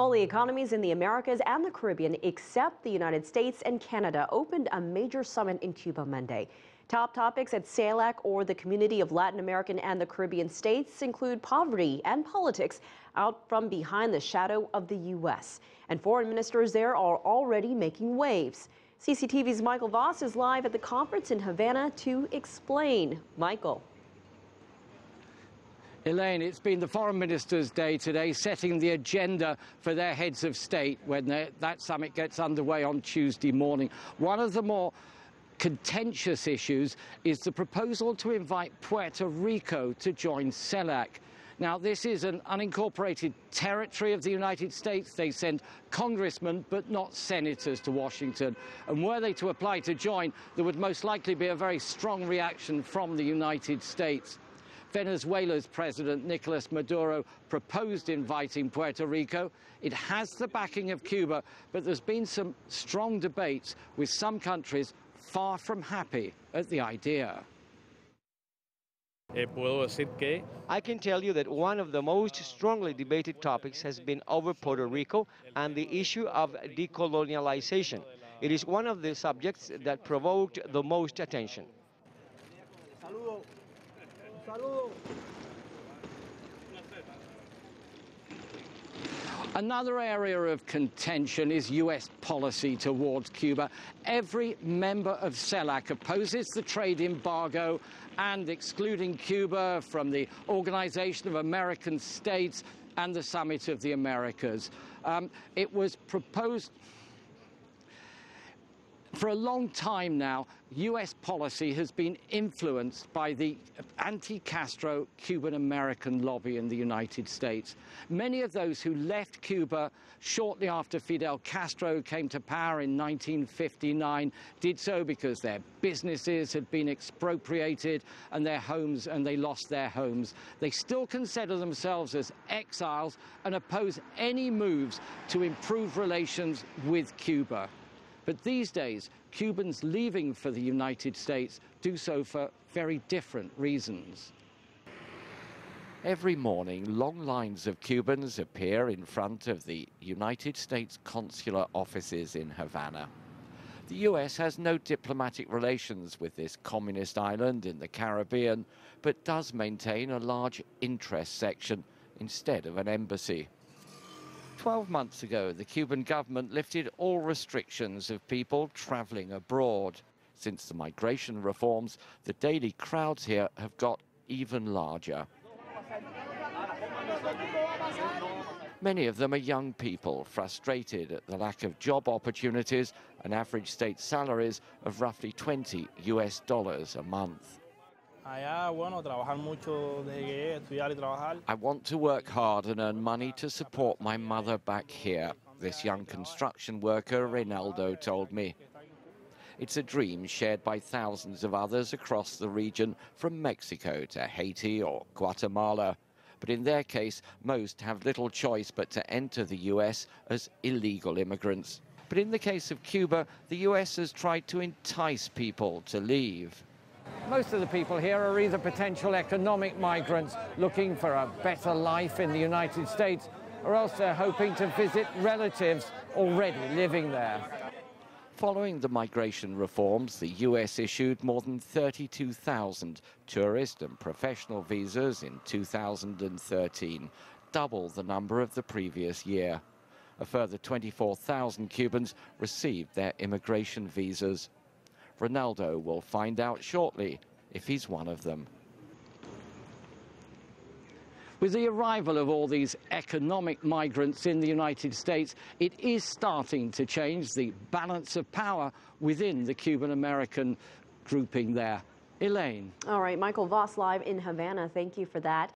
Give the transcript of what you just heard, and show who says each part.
Speaker 1: All the economies in the Americas and the Caribbean, except the United States and Canada, opened a major summit in Cuba Monday. Top topics at CELAC, or the Community of Latin American and the Caribbean States, include poverty and politics out from behind the shadow of the U.S. And foreign ministers there are already making waves. CCTV's Michael Voss is live at the conference in Havana to explain. Michael.
Speaker 2: Elaine, it's been the Foreign Ministers' Day today, setting the agenda for their heads of state when that summit gets underway on Tuesday morning. One of the more contentious issues is the proposal to invite Puerto Rico to join CELAC. Now, this is an unincorporated territory of the United States. They send congressmen, but not senators, to Washington. And were they to apply to join, there would most likely be a very strong reaction from the United States. Venezuela's President Nicolas Maduro proposed inviting Puerto Rico. It has the backing of Cuba, but there's been some strong debates, with some countries far from happy at the idea.
Speaker 3: I can tell you that one of the most strongly debated topics has been over Puerto Rico and the issue of decolonialization. It is one of the subjects that provoked the most attention.
Speaker 2: Another area of contention is U.S. policy towards Cuba. Every member of CELAC opposes the trade embargo and excluding Cuba from the Organization of American States and the Summit of the Americas. It was proposed. For a long time now, U.S. policy has been influenced by the anti-Castro Cuban-American lobby in the United States. Many of those who left Cuba shortly after Fidel Castro came to power in 1959 did so because their businesses had been expropriated and they lost their homes. They still consider themselves as exiles and oppose any moves to improve relations with Cuba. But these days, Cubans leaving for the United States do so for very different reasons.
Speaker 4: Every morning, long lines of Cubans appear in front of the United States consular offices in Havana. The U.S. has no diplomatic relations with this communist island in the Caribbean, but does maintain a large interest section instead of an embassy. 12 months ago, the Cuban government lifted all restrictions of people traveling abroad. Since the migration reforms, the daily crowds here have got even larger. Many of them are young people, frustrated at the lack of job opportunities and average state salaries of roughly $20 a month. I want to work hard and earn money to support my mother back here, this young construction worker Reynaldo told me. It's a dream shared by thousands of others across the region, from Mexico to Haiti or Guatemala. But in their case, most have little choice but to enter the U.S. as illegal immigrants. But in the case of Cuba, the U.S. has tried to entice people to leave.
Speaker 2: Most of the people here are either potential economic migrants looking for a better life in the United States, or else they're hoping to visit relatives already living there.
Speaker 4: Following the migration reforms, the U.S. issued more than 32,000 tourist and professional visas in 2013, double the number of the previous year. A further 24,000 Cubans received their immigration visas. Ronaldo will find out shortly if he's one of them.
Speaker 2: With the arrival of all these economic migrants in the United States, it is starting to change the balance of power within the Cuban-American grouping there. Elaine.
Speaker 1: All right, Michael Voss live in Havana. Thank you for that.